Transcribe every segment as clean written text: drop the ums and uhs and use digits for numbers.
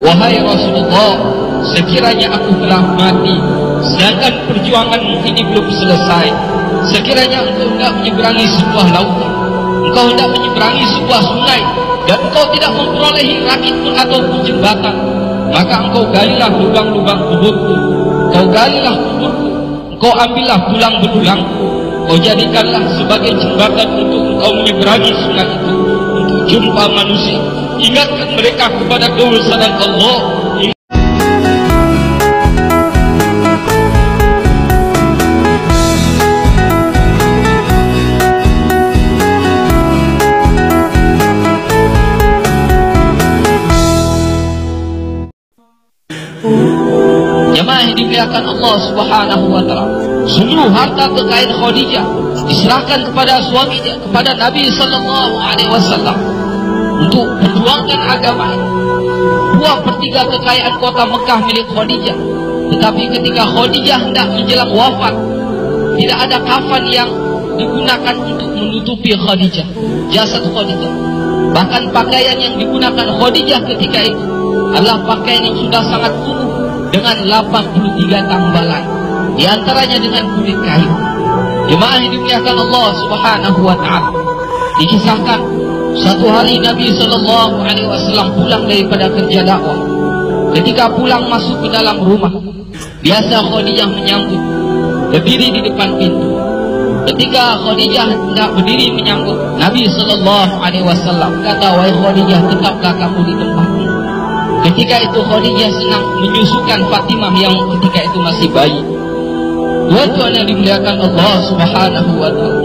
Wahai Rasulullah, sekiranya aku telah mati, sedangkan perjuanganmu ini belum selesai, sekiranya engkau hendak menyeberangi sebuah lautan, engkau hendak menyeberangi sebuah sungai, dan engkau tidak memperolehi rakit pun ataupun jembatan, maka engkau galilah lubang-lubang kuburku, engkau galilah kuburku, engkau ambillah tulang belulangku, engkau jadikanlah sebagai jembatan untuk engkau menyeberangi sungai itu, untuk jumpa manusia. Ingatkan mereka kepada kebesaran Allah. Jemaah yang dimuliakan Allah Subhanahu wa taala, seluruh harta kekayaan Khadijah diserahkan kepada suaminya, kepada Nabi sallallahu alaihi wasallam untuk perjuangkan agama ini. 2/3 kekayaan kota Mekah milik Khadijah. Tetapi ketika Khadijah hendak menjelang wafat, tidak ada kafan yang digunakan untuk menutupi Khadijah, jasad Khadijah. Bahkan pakaian yang digunakan Khadijah ketika itu adalah pakaian yang sudah sangat kumuh dengan 83 tambalan, di antaranya dengan kulit kayu. Jemaah yang dimuliakan Allah Subhanahu wa taala, dikisahkan satu hari Nabi sallallahu alaihi wasallam pulang daripada kerja dakwah. Ketika pulang masuk ke dalam rumah, biasa Khadijah menyambut, berdiri di depan pintu. Ketika Khadijah hendak berdiri menyambut, Nabi sallallahu alaihi wasallam kata, "Wahai Khadijah, tetaplah kamu di tempatmu." Ketika itu Khadijah senang menyusukan Fatimah yang ketika itu masih bayi. Tuan-tuan yang dimuliakan Allah Subhanahu wa taala,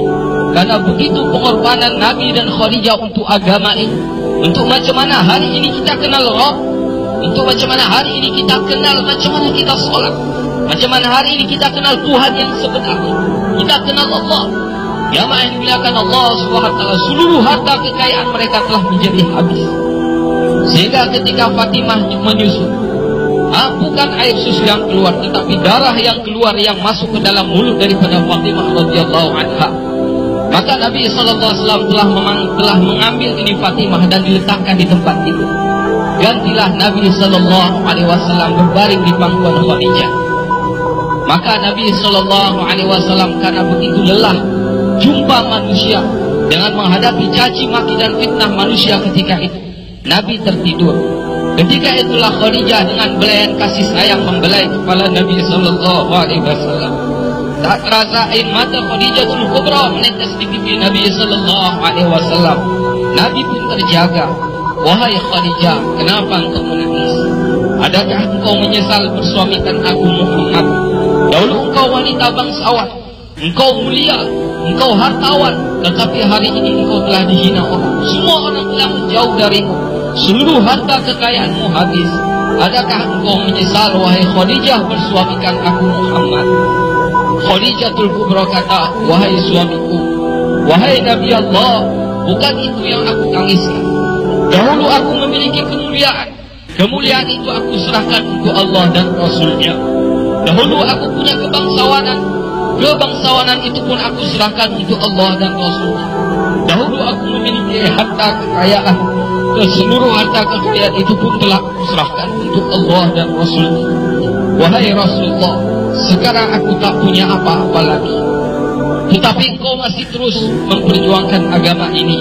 karena begitu pengorbanan Nabi dan Khadijah untuk agama ini, untuk macam mana hari ini kita kenal Rabb, untuk macam mana hari ini kita kenal macam mana kita sholat, macam mana hari ini kita kenal Tuhan yang sebenarnya, kita kenal Allah. Jamaah yang dimuliakan Allah Subhanahu wa taala, seluruh harta kekayaan mereka telah menjadi habis. Sehingga ketika Fatimah menyusu, bukan air susu yang keluar, tetapi darah yang keluar yang masuk ke dalam mulut daripada Fatimah radhiyallahu anha. Maka Nabi SAW telah mengambil ini Fatimah dan diletakkan di tempat itu. Gantilah Nabi SAW berbaring di pangkuan Khadijah. Maka Nabi SAW karena begitu lelah jumpa manusia dengan menghadapi caci maki dan fitnah manusia ketika itu, Nabi tertidur. Ketika itulah Khadijah dengan belayan kasih sayang membelai kepala Nabi SAW. Tak terasa air mata Khadijatul Kubra menetes di pipi Nabi SAW. Nabi pun terjaga. "Wahai Khadijah, kenapa engkau menangis? Adakah engkau menyesal bersuamikan aku Muhammad? Dahulu engkau wanita bangsawan, engkau mulia, engkau hartawan, tetapi hari ini engkau telah dihina orang. Semua orang telah menjauh darimu. Seluruh harta kekayaanmu habis. Adakah engkau menyesal, wahai Khadijah, bersuamikan aku Muhammad?" Khadijatul Kubra kata, "Wahai suamiku, wahai Nabi Allah, bukan itu yang aku tangiskan. Dahulu aku memiliki kemuliaan. Kemuliaan itu aku serahkan untuk Allah dan Rasulnya. Dahulu aku punya kebangsawanan. Kebangsawanan itu pun aku serahkan untuk Allah dan Rasulnya. Dahulu aku memiliki harta kekayaan. Seluruh harta kekayaan itu pun telah aku serahkan untuk Allah dan Rasulnya. Wahai Rasulullah, sekarang aku tak punya apa-apa lagi. Tetapi engkau masih terus memperjuangkan agama ini.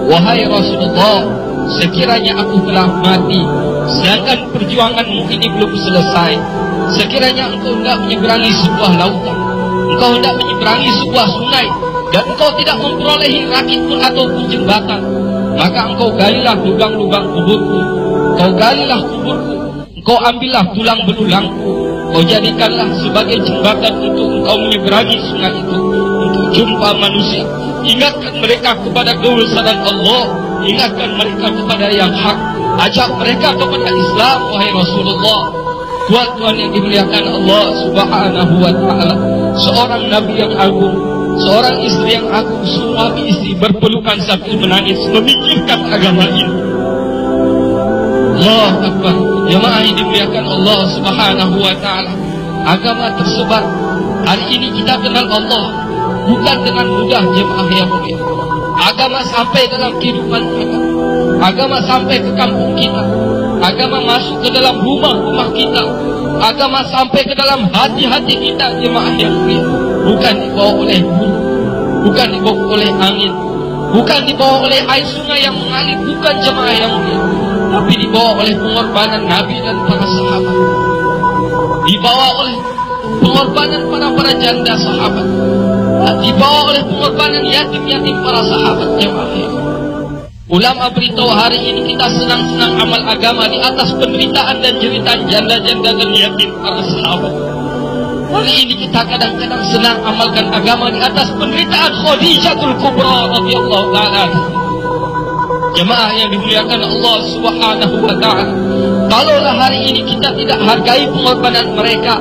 Wahai Rasulullah, sekiranya aku telah mati, sedangkan perjuanganmu ini belum selesai, sekiranya engkau hendak menyeberangi sebuah lautan, engkau hendak menyeberangi sebuah sungai, dan engkau tidak memperolehi rakit pun ataupun jembatan, maka engkau galilah lubang-lubang kuburku, engkau galilah kuburku, engkau ambillah tulang belulangku, engkau jadikanlah sebagai jembatan untuk engkau menyeberangi sungai itu, untuk jumpa manusia. Ingatkan mereka kepada kebesaran Allah, ingatkan mereka kepada yang hak, ajak mereka kepada Islam, wahai Rasulullah. Tuan-tuan yang dimuliakan Allah Subhanahu wa taala, seorang nabi yang agung, seorang istri yang agung, suami istri berpelukan sambil menangis memikirkan agama ini. Allah Akbar. Jemaah yang dimuliakan Allah Subhanahu wa taala, agama tersebar. Hari ini kita kenal Allah bukan dengan mudah, jemaah yang mulia. Agama sampai dalam kehidupan kita, agama sampai ke kampung kita, Agama masuk ke dalam rumah-rumah kita. Agama sampai ke dalam hati-hati kita, jemaah yang mulia. Bukan dibawa oleh burung, bukan dibawa oleh angin, bukan dibawa oleh air sungai yang mengalir, bukan, jemaah yang mulia, tapi dibawa oleh pengorbanan Nabi dan para sahabat. Dibawa oleh pengorbanan para janda sahabat. Dibawa oleh pengorbanan yatim-yatim para sahabat, jemaah yang mulia. Ulama beritahu hari ini kita senang-senang amal agama di atas penderitaan dan jeritan janda-janda dan yatim para sahabat. Hari ini kita kadang-kadang senang amalkan agama di atas penderitaan Khadijatul Kubra radhiyallahu ta'ala. Jemaah yang dimuliakan Allah Subhanahu wa ta'ala, kalaulah hari ini kita tidak hargai pengorbanan mereka,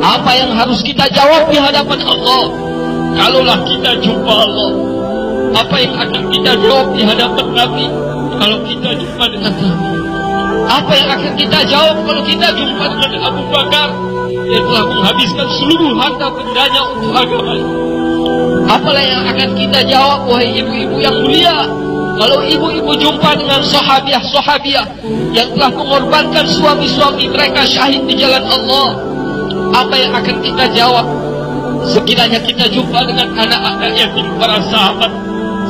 apa yang harus kita jawab di hadapan Allah? Kalaulah kita jumpa Allah, apa yang akan kita jawab di hadapan Nabi kalau kita jumpa dengan Nabi? Apa yang akan kita jawab kalau kita jumpa dengan Abu Bakar yang telah menghabiskan seluruh harta bendanya untuk agama? Apalah yang akan kita jawab, wahai ibu-ibu yang mulia, kalau ibu-ibu jumpa dengan sahabiah-sahabiah yang telah mengorbankan suami-suami mereka syahid di jalan Allah? Apa yang akan kita jawab sekiranya kita jumpa dengan anak-anak yatim para sahabat,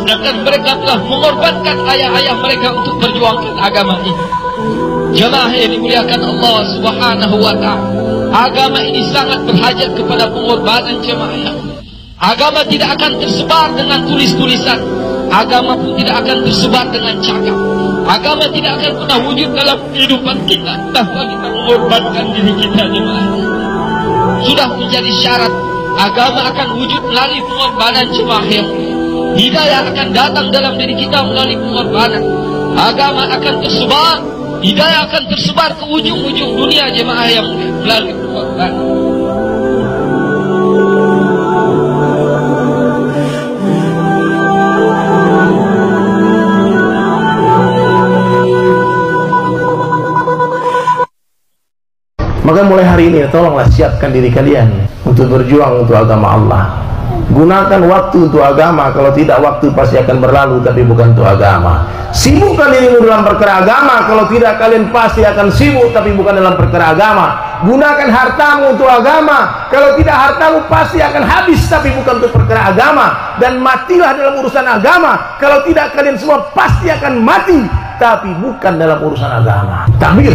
sedangkan mereka telah mengorbankan ayah-ayah mereka untuk perjuangkan agama ini? Jemaah yang dimuliakan Allah Subhanahu wa ta'ala, agama ini sangat berhajat kepada pengorbanan, jemaah yang mulia. Agama tidak akan tersebar dengan tulis-tulisan, agama pun tidak akan tersebar dengan cakap. Agama tidak akan pernah wujud dalam kehidupan kita tanpa kita mengorbankan diri kita, jemaah. Sudah menjadi syarat, agama akan wujud melalui pengorbanan, jemaah yang mulia. Hidayah akan datang dalam diri kita melalui pengorbanan. Agama akan tersebar, hidayah akan tersebar ke ujung-ujung dunia, jemaah yang mulia, melalui pengorbanan. Maka mulai hari ini tolonglah siapkan diri kalian untuk berjuang untuk agama Allah. Gunakan waktu untuk agama, kalau tidak waktu pasti akan berlalu tapi bukan untuk agama. Sibukkan dirimu dalam perkara agama, kalau tidak kalian pasti akan sibuk tapi bukan dalam perkara agama. Gunakan hartamu untuk agama, kalau tidak hartamu pasti akan habis tapi bukan untuk perkara agama. Dan matilah dalam urusan agama, kalau tidak kalian semua pasti akan mati tapi bukan dalam urusan agama. Takbir.